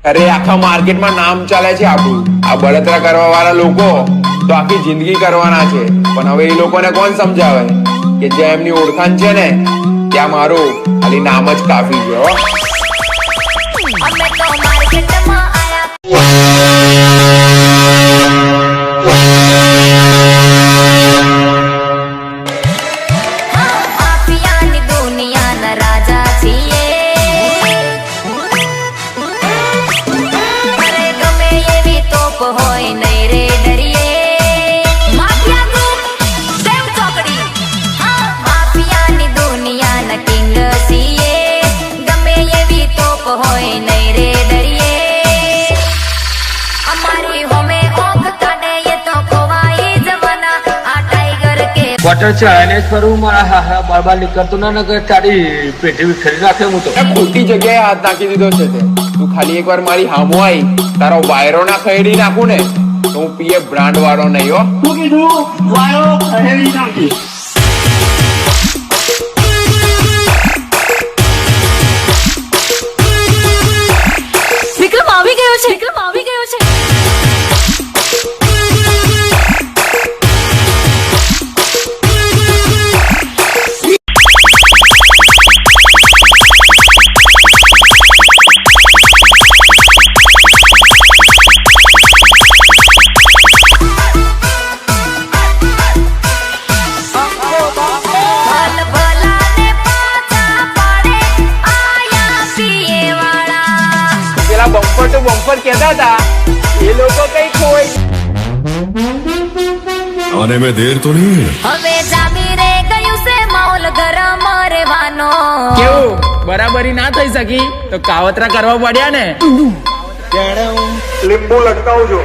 અરે આખા માર્કેટમાં નામ ચાલે છે આપણું. આ બળતરા કરવા વાળા લોકો તો આખી જિંદગી કરવાના છે, પણ હવે એ લોકોને કોણ સમજાવે કે જ્યાં એમની ઓળખાણ છે ને ત્યાં મારું ખાલી નામ જ કાફી છે. હો અમે તો માર્કેટમાં આયા માફિયાની દુનિયાના રાજા છીએ. અરે ગમે એવી તોપ હોય નહીં રે ડરીએ. માફિયા ગ્રુપ સેવ ચોકડી. માફિયાની દુનિયાના કિંગ છીએ. ગમે એવી તોપ હોય નહીં રે ડરીએ. અમારી હોમે ઓખ કાઢે એ તો ખોવાઈ જવાના. આ ટાઈગર કે ક્વાર્ટર ચડાઈને જ ફરું. મારા હારા બાર નીકળતું ના નગર તારી પેટી વિખરી નાખે હું તો. ખોટી જગ્યાએ હાથ નાખી દીધો છે તે. તું ખાલી એકવાર મારી હામો આવી તારો વાયરો ના ખરીદી નાખું ને તો હું પીએ બ્રાન્ડ વાળો નહીં. હો શું કીધું? વાયો ખહેડી નાખી. વિક્રમ આવી ગયો છે. વિક્રમ આવી ગયો છે. ભલભલાને પાછા પડે આયા પીએવાળા. પેલા બમ્પર ટુ બમ્પર કહેતા હતા એ લોકો કઈ ખોઈ. आने में देर तो नहीं है? હવે જામી રે ગયું છે માહોલ ગરમ રહેવાનો. કેવું બરાબરી ના થઈ શકી તો કાવતરા કરવા પડ્યા ને. લીંબુ લટકાવજો.